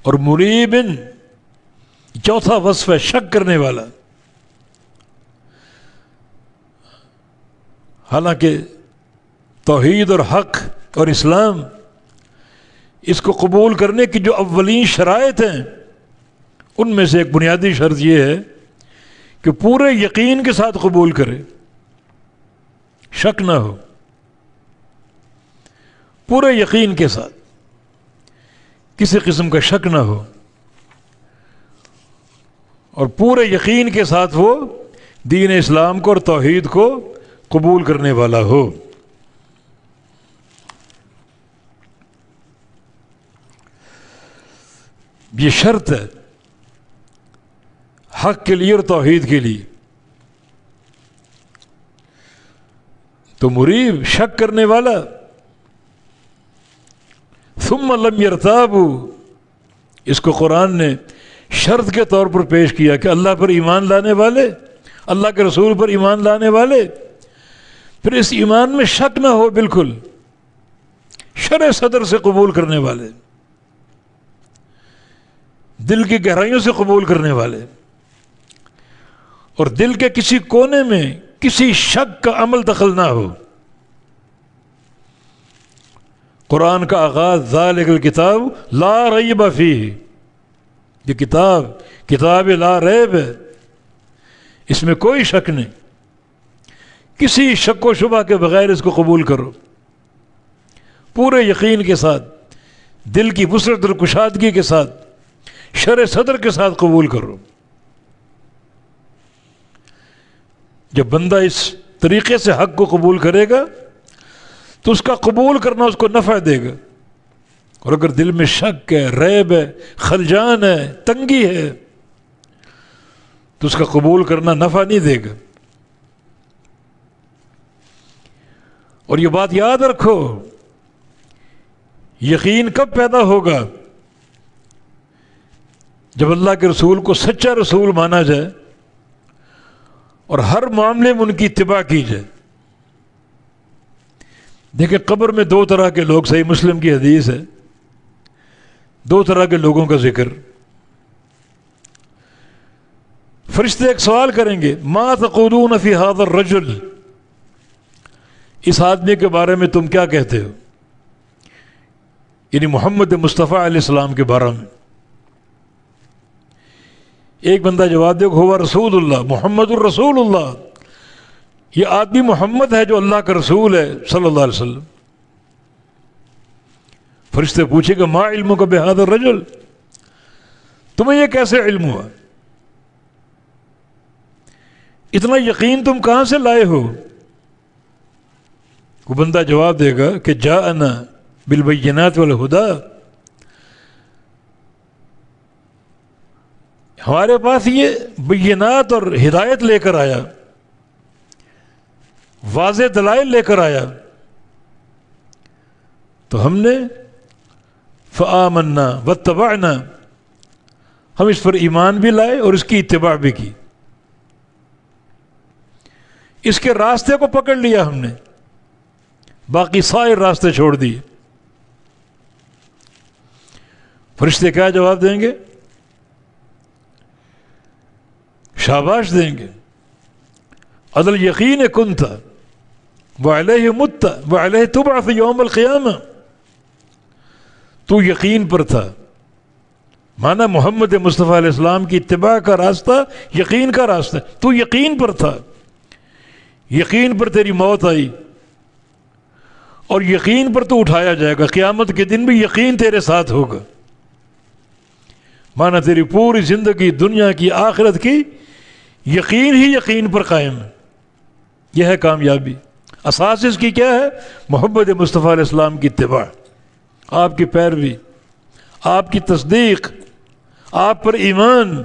اور مریب چوتھا وصف ہے شک کرنے والا. حالانکہ توحید اور حق اور اسلام اس کو قبول کرنے کی جو اولین شرائط ہیں ان میں سے ایک بنیادی شرط یہ ہے کہ پورے یقین کے ساتھ قبول کرے، شک نہ ہو، پورے یقین کے ساتھ، کسی قسم کا شک نہ ہو، اور پورے یقین کے ساتھ وہ دین اسلام کو اور توحید کو قبول کرنے والا ہو. یہ شرط ہے حق کے لیے اور توحید کے لیے. تو مریب شک کرنے والا، ثم لم یرتابوا، اس کو قرآن نے شرط کے طور پر پیش کیا کہ اللہ پر ایمان لانے والے، اللہ کے رسول پر ایمان لانے والے، پھر اس ایمان میں شک نہ ہو، بالکل شرح صدر سے قبول کرنے والے، دل کی گہرائیوں سے قبول کرنے والے، اور دل کے کسی کونے میں کسی شک کا عمل دخل نہ ہو. قرآن کا آغاز ذالک الکتاب لا ریب فیہ، یہ کتاب لا ریب ہے، اس میں کوئی شک نہیں، کسی شک و شبہ کے بغیر اس کو قبول کرو، پورے یقین کے ساتھ، دل کی وسعت اور کشادگی کے ساتھ، شرح صدر کے ساتھ قبول کرو. جب بندہ اس طریقے سے حق کو قبول کرے گا تو اس کا قبول کرنا اس کو نفع دے گا، اور اگر دل میں شک ہے، ریب ہے، خلجان ہے، تنگی ہے، تو اس کا قبول کرنا نفع نہیں دے گا. اور یہ بات یاد رکھو، یقین کب پیدا ہوگا؟ جب اللہ کے رسول کو سچا رسول مانا جائے اور ہر معاملے میں ان کی اتباع کی جائے. دیکھیں قبر میں دو طرح کے لوگ، صحیح مسلم کی حدیث ہے، دو طرح کے لوگوں کا ذکر. فرشتے ایک سوال کریں گے، ما تقولون فی ھذا الرجل، اس آدمی کے بارے میں تم کیا کہتے ہو، یعنی محمد مصطفیٰ علیہ السلام کے بارے میں. ایک بندہ جواب دے گا ہوا رسول اللہ، محمد الرسول اللہ، یہ آدمی محمد ہے جو اللہ کا رسول ہے صلی اللہ علیہ وسلم. فرشتے پوچھے گا ما علمک بہذا الرجل، تمہیں یہ کیسے علم ہوا، اتنا یقین تم کہاں سے لائے ہو؟ وہ بندہ جواب دے گا کہ جاءنا بالبینات والہدی، ہمارے پاس یہ بینات اور ہدایت لے کر آیا، واضح دلائل لے کر آیا، تو ہم نے فآمنا واتبعنا، ہم اس پر ایمان بھی لائے اور اس کی اتباع بھی کی، اس کے راستے کو پکڑ لیا ہم نے، باقی سائر راستے چھوڑ دیے. فرشتے کیا جواب دیں گے؟ شاباش دیں گے، عدل یقین کنت وعلیہ مت وعلیہ تبعث یوم القیامہ، تو یقین پر تھا، مانا محمد مصطفیٰ علیہ السلام کی اتباع کا راستہ یقین کا راستہ، تو یقین پر تھا، یقین پر تیری موت آئی، اور یقین پر تو اٹھایا جائے گا، قیامت کے دن بھی یقین تیرے ساتھ ہوگا، مانا تیری پوری زندگی دنیا کی آخرت کی یقین ہی یقین پر قائم ہے. یہ ہے کامیابی. اساس اس کی کیا ہے؟ محمد مصطفیٰ علیہ السلام کی اتباع، آپ کی پیروی، آپ کی تصدیق، آپ پر ایمان.